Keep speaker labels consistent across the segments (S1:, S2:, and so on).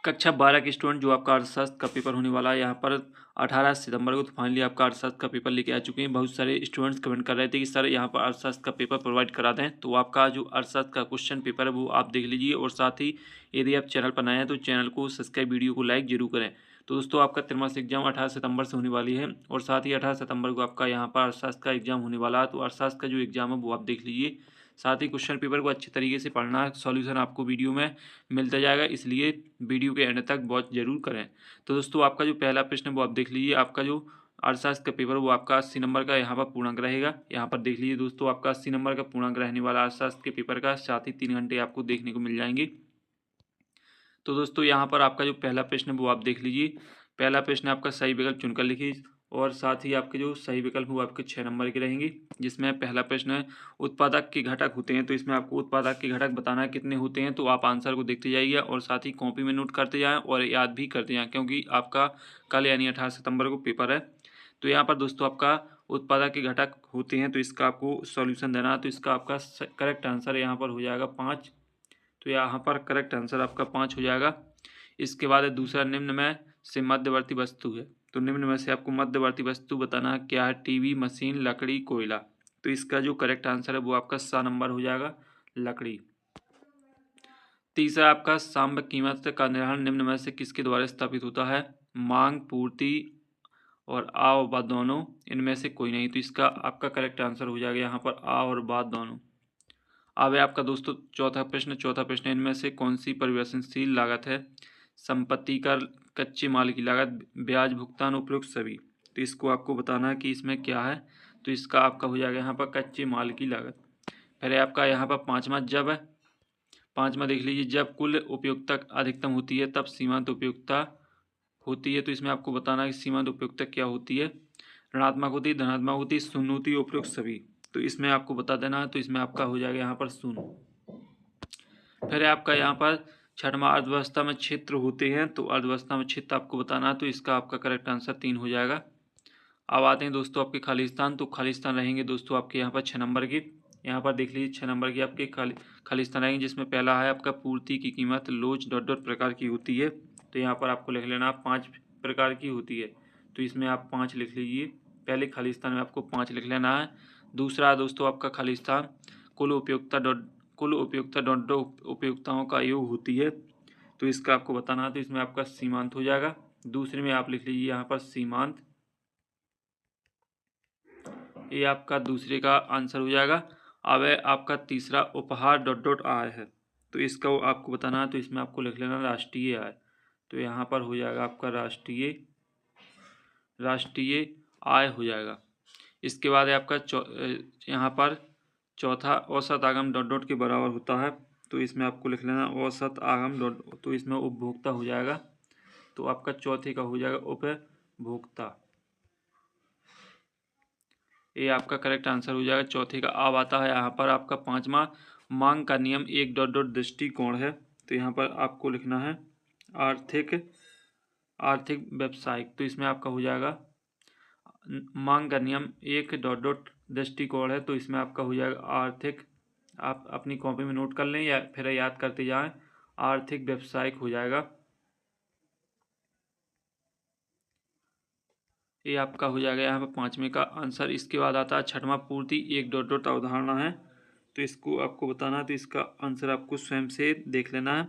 S1: कक्षा 12 के स्टूडेंट जो आपका अर्थशास्त्र का पेपर होने वाला है यहाँ पर 18 सितंबर को, तो फाइनली आपका अर्थशास्त्र का पेपर लेके आ चुके हैं। बहुत सारे स्टूडेंट्स कमेंट कर रहे थे कि सर यहाँ पर अर्थशास्त्र का पेपर प्रोवाइड करा दें, तो आपका जो अर्थशास्त्र का क्वेश्चन पेपर है वो आप देख लीजिए। और साथ ही यदि आप चैनल पर नए हैं तो चैनल को सब्सक्राइब, वीडियो को लाइक जरूर करें। तो दोस्तों आपका त्रिमासिक एग्जाम 18 सितंबर से होने वाली है और साथ ही 18 सितंबर को आपका यहाँ पर अर्थशास्त्र का एग्जाम होने वाला है। तो अर्थशास्त्र का जो एग्जाम है वो आप देख लीजिए। साथ ही क्वेश्चन पेपर को अच्छे तरीके से पढ़ना है, सॉल्यूशन आपको वीडियो में मिलता जाएगा, इसलिए वीडियो के एंड तक वॉच जरूर करें। तो दोस्तों आपका जो पहला प्रश्न है वो आप देख लीजिए। आपका जो अर्थशास्त्र का पेपर वो आपका 80 नंबर का यहाँ पर पूर्णांक रहेगा। यहाँ पर देख लीजिए दोस्तों, आपका 80 नंबर का पूर्णांक रहने वाला अर्थशास्त्र के पेपर का, साथ ही 3 घंटे आपको देखने को मिल जाएंगे। तो दोस्तों यहाँ पर आपका जो पहला प्रश्न है वो आप देख लीजिए। पहला प्रश्न आपका सही विकल्प चुनकर लिखिए और साथ ही आपके जो सही विकल्प वो आपके 6 नंबर के रहेंगे। जिसमें पहला प्रश्न है उत्पादक के घटक होते हैं, तो इसमें आपको उत्पादक के घटक बताना है कितने होते हैं। तो आप आंसर को देखते जाइए और साथ ही कॉपी में नोट करते जाएं और याद भी करते जाएं, क्योंकि आपका कल यानी 18 सितंबर को पेपर है। तो यहाँ पर दोस्तों आपका उत्पादक के घटक होते हैं, तो इसका आपको सॉल्यूशन देना है। तो इसका आपका करेक्ट आंसर यहाँ पर हो जाएगा 5। तो यहाँ पर करेक्ट आंसर आपका 5 हो जाएगा। इसके बाद दूसरा, निम्न में से मध्यवर्ती वस्तु है। तो निम्न में से आपको मध्यवर्ती वस्तु बताना है क्या है। टीवी, मशीन, लकड़ी, कोयला। तो इसका जो करेक्ट आंसर है वो आपका 7 नंबर हो जाएगा, लकड़ी। तीसरा आपका साम्य कीमत का निर्धारण निम्न में से किसके द्वारा स्थापित होता है। मांग, पूर्ति और आ और बाद दोनों, इनमें से कोई नहीं। तो इसका आपका करेक्ट आंसर हो जाएगा यहाँ पर आ और बाद दोनों। अब है आपका दोस्तों चौथा प्रश्न, इनमें से कौन सी परिवर्तनशील लागत है। संपत्ति कर, कच्चे माल की लागत, ब्याज भुगतान, उपरोक्त सभी। तो इसको आपको बताना है कि इसमें क्या है। तो इसका आपका हो जाएगा यहाँ पर कच्चे माल की लागत। फिर है आपका यहाँ पर पाँचवा, जब है। पाँचवा देख लीजिए, जब कुल उपयोगिता अधिकतम होती है तब सीमांत उपयोगिता होती है। तो इसमें आपको बताना है कि सीमांत उपयोगिता क्या होती है। ऋणात्मक होती है, धनात्मक होती है, शून्य होती है, उपरोक्त सभी। तो इसमें आपको बता देना है। तो इसमें आपका हो जाएगा यहाँ पर शून्य। फिर आपका यहाँ पर छठवां, अर्थव्यवस्था में क्षेत्र होते हैं। तो अर्थव्यवस्था में क्षेत्र आपको बताना है। तो इसका आपका करेक्ट आंसर 3 हो जाएगा। अब आते हैं दोस्तों आपके खालिस्तान। तो खालिस्तान रहेंगे दोस्तों आपके यहाँ पर 6 नंबर के। यहाँ पर देख लीजिए 6 नंबर की आपके खालिस्तान रहेंगे, जिसमें पहला है आपका पूर्ति की कीमत लोच डॉट डॉट प्रकार की होती है। तो यहाँ पर आपको लिख लेना 5 प्रकार की होती है। तो इसमें आप 5 लिख लीजिए। पहले खालिस्तान में आपको 5 लिख लेना है। दूसरा दोस्तों आपका खालिस्तान कुल उपयोगिता डॉट उपयोगिताओं का योग होती है। तो इसका आपको बताना है। तो इसमें आपका सीमांत हो जाएगा। दूसरे में आप लिख लीजिए यहाँ पर सीमांत, ये आपका दूसरे का आंसर हो जाएगा। अब है आपका तीसरा, उपहार डॉट डॉट आय है। तो इसका आपको बताना है। तो इसमें आपको लिख लेना राष्ट्रीय आय। तो यहाँ पर हो जाएगा आपका राष्ट्रीय आय हो जाएगा। इसके बाद है आपका यहाँ पर चौथा, औसत आगम डॉट डॉट के बराबर होता है। तो इसमें आपको लिख लेना औसत आगम डॉट, तो इसमें उपभोक्ता हो जाएगा। तो आपका चौथे का हो जाएगा उपभोक्ता। ये आपका करेक्ट आंसर हो जाएगा चौथे का। अब आता है यहाँ पर आपका पांचवा, मांग का नियम एक डॉट डॉट दृष्टिकोण है। तो यहाँ पर आपको लिखना है आर्थिक व्यावसायिक। तो इसमें आपका हो जाएगा मांग का नियम एक डॉट डॉट दृष्टिकोण है। तो इसमें आपका हो जाएगा आर्थिक, आप अपनी कॉपी में नोट कर लें या फिर याद करते जाएं, आर्थिक व्यावसायिक हो जाएगा। ये आपका हो जाएगा यहाँ पर पाँचवें का आंसर। इसके बाद आता है छठवां, पूर्ति एक डॉट डॉट अवधारणा है। तो इसको आपको बताना है। तो इसका आंसर आपको स्वयं से देख लेना है।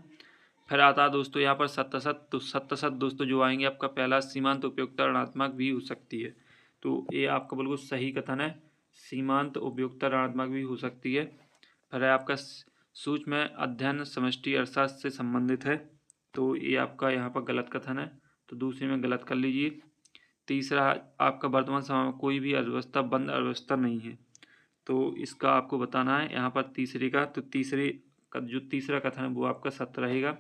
S1: फिर आता है दोस्तों यहाँ पर सत्तासत। तो सत्तासत दोस्तों जो आएंगे, आपका पहला, सीमांत उपयोगिता ऋणात्मक भी हो सकती है। तो ये आपका बिल्कुल सही कथन है, सीमांत उपयोगिता ऋणात्मक भी हो सकती है। फिर है आपका सूक्ष्म अध्ययन समष्टि अर्थशास्त्र से संबंधित है। तो ये आपका यहाँ पर गलत कथन है। तो दूसरे में गलत कर लीजिए। तीसरा आपका वर्तमान समय में कोई भी अर्थव्यवस्था बंद अर्थव्यवस्था नहीं है। तो इसका आपको बताना है यहाँ पर तीसरे का। तो तीसरे का जो तीसरा कथन है वो आपका सत्य रहेगा।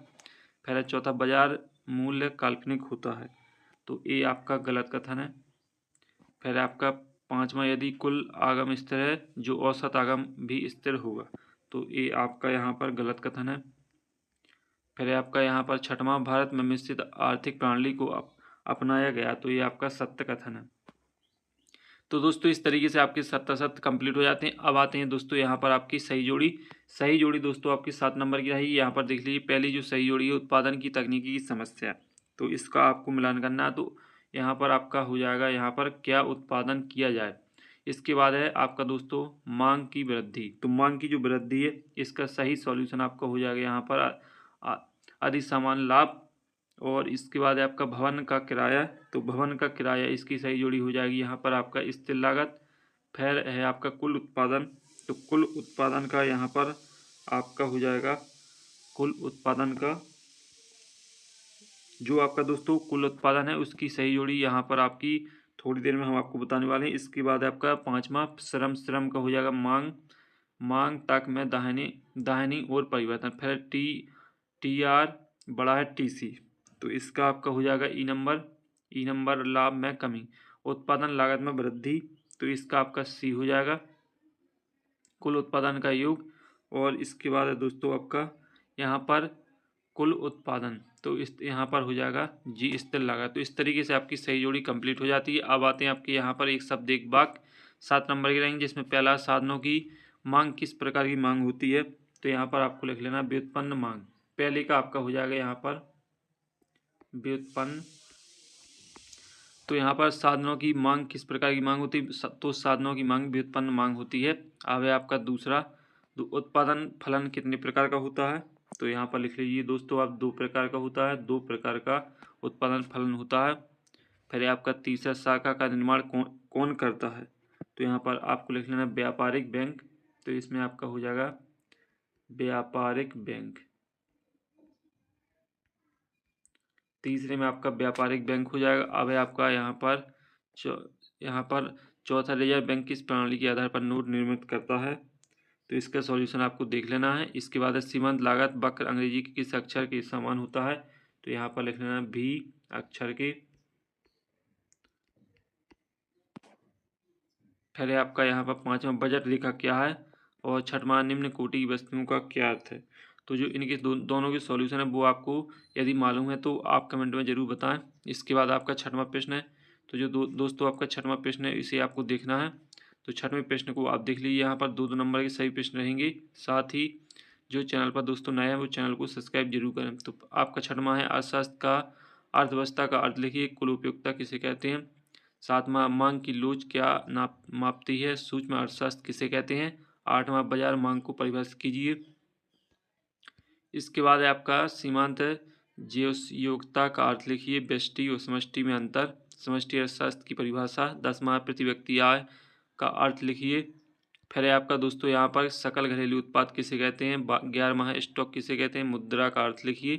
S1: फिर चौथा, बाजार मूल्य काल्पनिक होता है। तो ये आपका गलत कथन है। फिर आपका पांचवा, यदि कुल आगम स्थिर है जो औसत आगम भी स्थिर होगा। तो ये आपका यहाँ पर गलत कथन है। फिर आपका यहाँ पर छठवां, भारत में मिश्रित आर्थिक प्रणाली को अपनाया गया। तो ये आपका सत्य कथन है। तो दोस्तों इस तरीके से आपके 70 कंप्लीट हो जाते हैं। अब आते हैं दोस्तों यहाँ पर आपकी सही जोड़ी दोस्तों आपकी 7 नंबर की रहेगी। यहाँ पर देख लीजिए, पहली जो सही जोड़ी है उत्पादन की तकनीकी की समस्या, तो इसका आपको मिलान करना है। तो यहाँ पर आपका हो जाएगा, यहाँ पर क्या उत्पादन किया जाए। इसके बाद है आपका दोस्तों मांग की वृद्धि। तो मांग की जो वृद्धि है इसका सही सॉल्यूशन आपका हो जाएगा यहाँ पर अधिक सामान लाभ। और इसके बाद है आपका भवन का किराया। तो भवन का किराया इसकी सही जोड़ी हो जाएगी यहाँ पर आपका स्थिर लागत। फिर है आपका कुल उत्पादन। तो कुल उत्पादन का यहाँ पर आपका हो जाएगा, कुल उत्पादन का जो आपका दोस्तों कुल उत्पादन है उसकी सही जोड़ी यहाँ पर आपकी थोड़ी देर में हम आपको बताने वाले हैं। इसके बाद आपका पांचवा श्रम का हो जाएगा मांग तक में दाहिनी ओर परिवर्तन। फिर टी आर बड़ा है TC, तो इसका आपका हो जाएगा ई नंबर लाभ में कमी। उत्पादन लागत में वृद्धि, तो इसका आपका C हो जाएगा कुल उत्पादन का योग। और इसके बाद है दोस्तों आपका यहाँ पर कुल उत्पादन, तो इस यहाँ पर हो जाएगा G स्थिर लागत। तो इस तरीके से आपकी सही जोड़ी कंप्लीट हो जाती है। अब आते हैं आपके यहाँ पर एक शब्द एक वाक्य 7 नंबर के रहेंगे, जिसमें पहला साधनों की मांग किस प्रकार की मांग होती है। तो यहाँ पर आपको लिख लेना व्युत्पन्न मांग। पहले का आपका हो जाएगा यहाँ पर व्युत्पन्न। तो यहाँ पर साधनों की मांग किस प्रकार की मांग होती है, तो साधनों की मांग व्युत्पन्न मांग होती है। अब है आपका दूसरा, उत्पादन फलन कितने प्रकार का होता है। तो यहाँ पर लिख लीजिए दोस्तों आप 2 प्रकार का होता है, 2 प्रकार का उत्पादन फलन होता है। फिर आपका तीसरा शाखा का निर्माण कौन करता है। तो यहाँ पर आपको लिख लेना व्यापारिक बैंक। तो इसमें आपका हो जाएगा व्यापारिक बैंक। तीसरे में आपका व्यापारिक बैंक हो जाएगा। अब है आपका यहाँ पर चौथा रिजर्व बैंक किस प्रणाली के आधार पर नोट निर्मित करता है। तो इसका सॉल्यूशन आपको देख लेना है। इसके बाद है सीमांत लागत वक्र अंग्रेजी के किस अक्षर के समान होता है। तो यहाँ पर लिख लेना V अक्षर के। फिर है आपका यहाँ पर पांचवा बजट रेखा क्या है, और छठवां निम्न कोटि की वस्तुओं का क्या अर्थ है। तो जो इनके दोनों के सॉल्यूशन है वो आपको यदि मालूम है तो आप कमेंट में ज़रूर बताएं। इसके बाद आपका छठवां प्रश्न है। तो जो दोस्तों आपका छठवां प्रश्न है इसे आपको देखना है। तो छठवें प्रश्न को आप देख लीजिए, यहाँ पर 2 नंबर के सही प्रश्न रहेंगे। साथ ही जो चैनल पर दोस्तों नए हैं वो चैनल को सब्सक्राइब जरूर करें। तो आपका छठवां है अर्थशास्त्र का अर्थव्यवस्था का अर्थ लिखिए, कुल उपयोगिता किसे कहते हैं। सातवां मांग की लोच क्या मापती है, सूक्ष्म अर्थशास्त्र किसे कहते हैं। आठवां बाजार मांग को परिभाषित कीजिए। इसके बाद है आपका सीमांत योग्यता का अर्थ लिखिए, व्यष्टि और समष्टि में अंतर, समष्टि अर्थशास्त्र की परिभाषा। 10वां प्रति व्यक्ति आय का अर्थ लिखिए। फिर है आपका दोस्तों यहाँ पर सकल घरेलू उत्पाद किसे कहते हैं। 11वां स्टॉक किसे कहते हैं, मुद्रा का अर्थ लिखिए।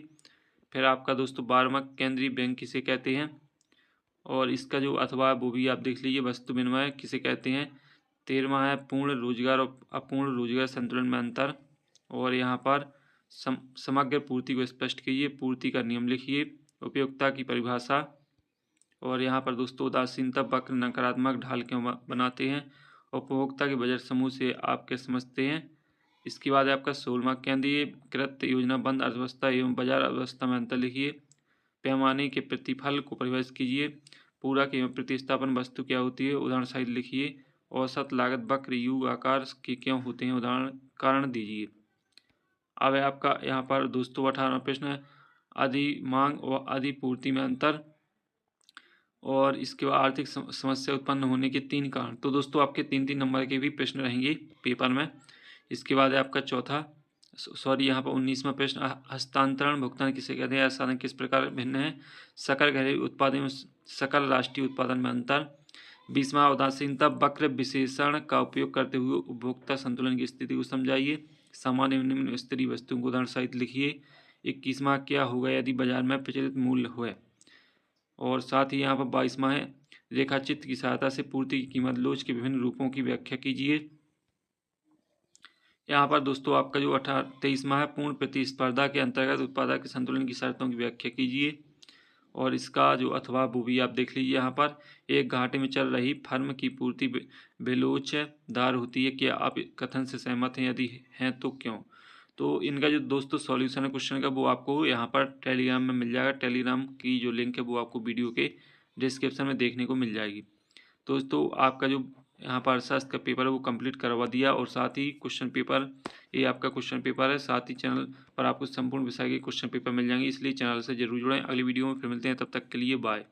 S1: फिर आपका दोस्तों 12वां केंद्रीय बैंक किसे कहते हैं, और इसका जो अथवा वो भी आप देख लीजिए, वस्तु विनिमय किसे कहते हैं। 13वां है पूर्ण रोजगार और अपूर्ण रोजगार संतुलन में अंतर, और यहाँ पर समग्र पूर्ति को स्पष्ट कीजिए, पूर्ति का नियम लिखिए, उपयोगिता की परिभाषा। और यहाँ पर दोस्तों उदासीनता वक्र नकारात्मक ढाल क्यों बनाते हैं, उपभोक्ता के बजट समूह से आप क्या समझते हैं। इसके बाद आपका 16वां केंद्रीयकृत योजनाबद्ध अर्थव्यवस्था एवं बाजार अर्थव्यवस्था में अंतर लिखिए, पैमाने के प्रतिफल को परिभाषित कीजिए, पूरक एवं प्रतिस्थापन वस्तु क्या होती है, उदाहरण सहित लिखिए, औसत लागत वक्र यू आकार के क्यों होते हैं, उदाहरण कारण दीजिए। अब है आपका यहाँ पर दोस्तों 18वां प्रश्न है अधिमांग और अधिपूर्ति में अंतर, और इसके बाद आर्थिक समस्या उत्पन्न होने के 3 कारण। तो दोस्तों आपके 3-3 नंबर के भी प्रश्न रहेंगे पेपर में। इसके बाद है आपका यहाँ पर 19वां प्रश्न हस्तांतरण भुगतान किसे कहते हैं, साधन किस प्रकार भिन्न है, सकल घरेलू उत्पादन में सकल राष्ट्रीय उत्पादन में अंतर। 20वां उदासीनता वक्र विशेषण का उपयोग करते हुए उपभोक्ता संतुलन की स्थिति को समझाइए, सामान्य एवं निम्न स्तरीय वस्तुओं को उदाहरण सहित लिखिए। 21वां क्या होगा यदि बाजार में प्रचलित मूल्य हुए, और साथ ही यहाँ पर 22वां है रेखाचित्र की सहायता से पूर्ति की कीमत लोच के विभिन्न रूपों की व्याख्या कीजिए। यहाँ पर दोस्तों आपका जो 23वां है पूर्ण प्रतिस्पर्धा के अंतर्गत उत्पादक के संतुलन की शर्तों की व्याख्या कीजिए, और इसका जो अथवा वो भी आप देख लीजिए। यहाँ पर एक घाटे में चल रही फर्म की पूर्ति बेलोचदार होती है, क्या आप कथन से सहमत हैं, यदि हैं तो क्यों। तो इनका जो दोस्तों सॉल्यूशन है क्वेश्चन का वो आपको यहाँ पर टेलीग्राम में मिल जाएगा। टेलीग्राम की जो लिंक है वो आपको वीडियो के डिस्क्रिप्शन में देखने को मिल जाएगी। दोस्तों आपका जो यहाँ पर अर्थशास्त्र का पेपर है वो कंप्लीट करवा दिया, और साथ ही क्वेश्चन पेपर, ये आपका क्वेश्चन पेपर है। साथ ही चैनल पर आपको संपूर्ण विषय के क्वेश्चन पेपर मिल जाएंगे, इसलिए चैनल से जरूर जुड़ें। अगली वीडियो में फिर मिलते हैं, तब तक के लिए बाय।